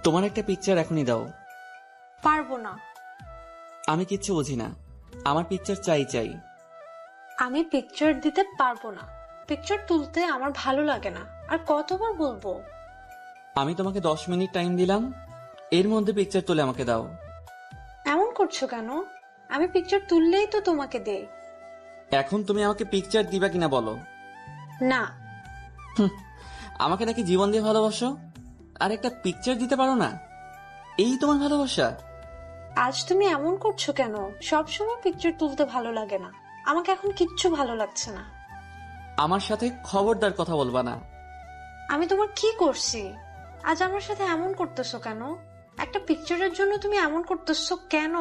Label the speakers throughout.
Speaker 1: তোমার একটা পিকচার এখনই দাও।
Speaker 2: পারবো না।
Speaker 1: আমি কিচ্ছু বুঝি না, আমার পিকচার চাই চাই।
Speaker 2: আমি পিকচার দিতে পারবো না। পিকচার তুলতে আমার ভালো লাগে না। আর কতবার বলবো?
Speaker 1: আমি তোমাকে 10 মিনিট টাইম দিলাম, এর মধ্যে পিকচার তুলে আমাকে দাও।
Speaker 2: এমন করছো কেন? আমি পিকচার তুললেই তো তোমাকে দেই।
Speaker 1: এখন তুমি আমাকে পিকচার দিবা কিনা বলো।
Speaker 2: না।
Speaker 1: হুঁ, আমাকে নাকি জীবন দিয়ে ভালোবাসো, আর একটা পিকচার দিতে পারো না? এই তোমার ভালোবাসা?
Speaker 2: আজ তুমি এমন করছো কেন? সবসময় পিকচার তুলতে ভালো লাগে না। আমাকে এখন কিচ্ছু ভালো লাগছে না।
Speaker 1: আমার সাথে খবরদার কথা বলবা না।
Speaker 2: আমি তোমার কি করছি? আজ আমার সাথে এমন করতেছো কেন? একটা পিকচারের জন্য তুমি এমন করতেছো কেন?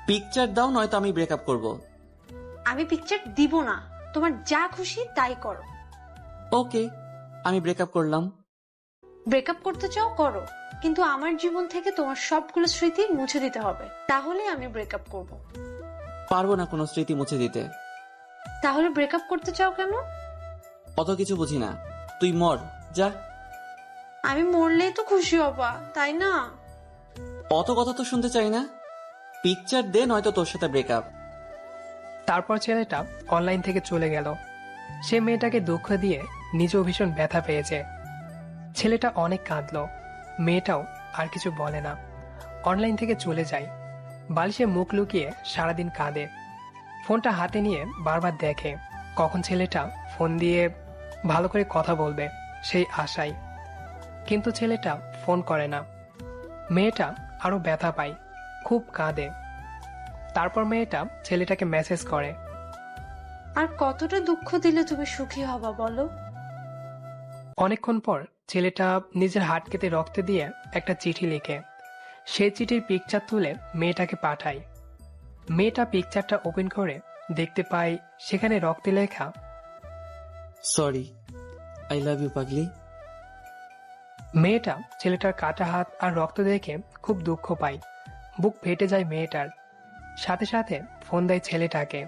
Speaker 1: পিকচার দাও, নয়তো আমি ব্রেকআপ করব।
Speaker 2: আমি পিকচার দিব না। তোমার যা খুশি তাই করো।
Speaker 1: ওকে, আমি ব্রেকআপ করলাম।
Speaker 2: ব্রেকআপ করতে চাও করো, কিন্তু আমার জীবন থেকে তোমার সবগুলো স্মৃতি মুছে দিতে হবে, তাহলে আমি ব্রেকআপ করব।
Speaker 1: পারবো না কোনো স্মৃতি মুছে দিতে।
Speaker 2: তাহলে ব্রেকআপ করতে চাও কেন?
Speaker 1: অত কিছু বুঝি না, তুই মর, যা।
Speaker 2: আমি মরলেই তো খুশি হবা, তাই না?
Speaker 1: অত কথা তো শুনতে চাই না। পিকচার দে, নয়তো তোর সাথে ব্রেকআপ।
Speaker 3: তারপর ছেলেটা অনলাইন থেকে চলে গেল। সে মেয়েটাকে দুঃখ দিয়ে নিজেও ভীষণ ব্যথা পেয়েছে। ছেলেটা অনেক কাঁদলো, মেয়েটাও আর কিছু বলে না, অনলাইন থেকে চলে যায়। বালিশে মুখ লুকিয়ে সারাদিন কাঁদে। ফোনটা হাতে নিয়ে বারবার দেখে কখন ছেলেটা ফোন দিয়ে ভালো করে কথা বলবে, সেই আশায়। কিন্তু ছেলেটা ফোন করে না। মেয়েটা আরো ব্যথা পায়, খুব কাঁদে। তারপর মেয়েটা ছেলেটাকে মেসেজ করে।
Speaker 2: আর কতটা দুঃখ দিলে তুমি সুখী হবা বলো?
Speaker 3: অনেকক্ষণ পর ছেলেটা নিজের হাত কেটে রক্তে দিয়ে একটা চিঠি লিখে সেই চিঠির পিকচার তুলে মেয়েটাকে পাঠায়। মেয়েটা পিকচারটা ওপেন করে দেখতে পায় সেখানে রক্তে লেখা,
Speaker 1: সরি, আই লাভ ইউ পাগলি।
Speaker 3: মেয়েটা ছেলেটার কাটা হাত আর রক্ত দেখে খুব দুঃখ পায়, বুক ফেটে যায় মেয়েটার। সাথে সাথে ফোন দেয় ছেলেটাকে।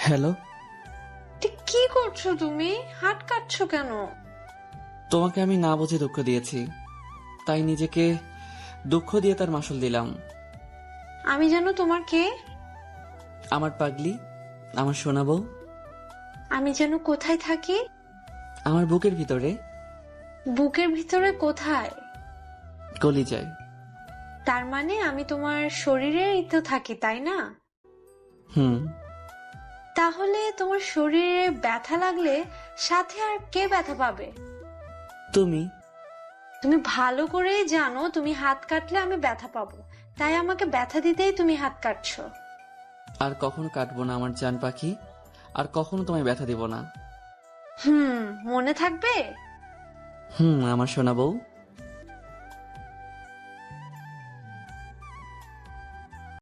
Speaker 1: হ্যালো।
Speaker 2: ঠিক কি করছো তুমি? হাত কাটছো কেন?
Speaker 1: তোমাকে আমি না বুঝে দুঃখ দিয়েছি, তাই নিজেকে দুঃখ দিয়ে তার মাসুল দিলাম।
Speaker 2: আমি যেন তোমার কে?
Speaker 1: আমার পাগলি, আমার সোনা বউ।
Speaker 2: আমি যেন কোথায় থাকি?
Speaker 1: আমার বুকের ভিতরে,
Speaker 2: বুকের ভিতরে কোথায়?
Speaker 1: কলিজায়।
Speaker 2: তার মানে আমি তোমার শরীরেই তো থাকি, তাই না?
Speaker 1: হুম।
Speaker 2: তাহলে তোমার শরীরে ব্যথা লাগলে সাথে আর কে ব্যথা পাবে?
Speaker 1: তুমি।
Speaker 2: তুমি ভালো করেই জানো তুমি হাত কাটলে আমি ব্যথা পাবো, তাই আমাকে ব্যথা দিতেই তুমি হাত কাটছো।
Speaker 1: আর কখনো কাটবো না আমার জান পাখি, আর কখনো তোমায় ব্যথা দিব না।
Speaker 2: হুম, মনে থাকবে?
Speaker 1: হুম, আমার সোনা বউ।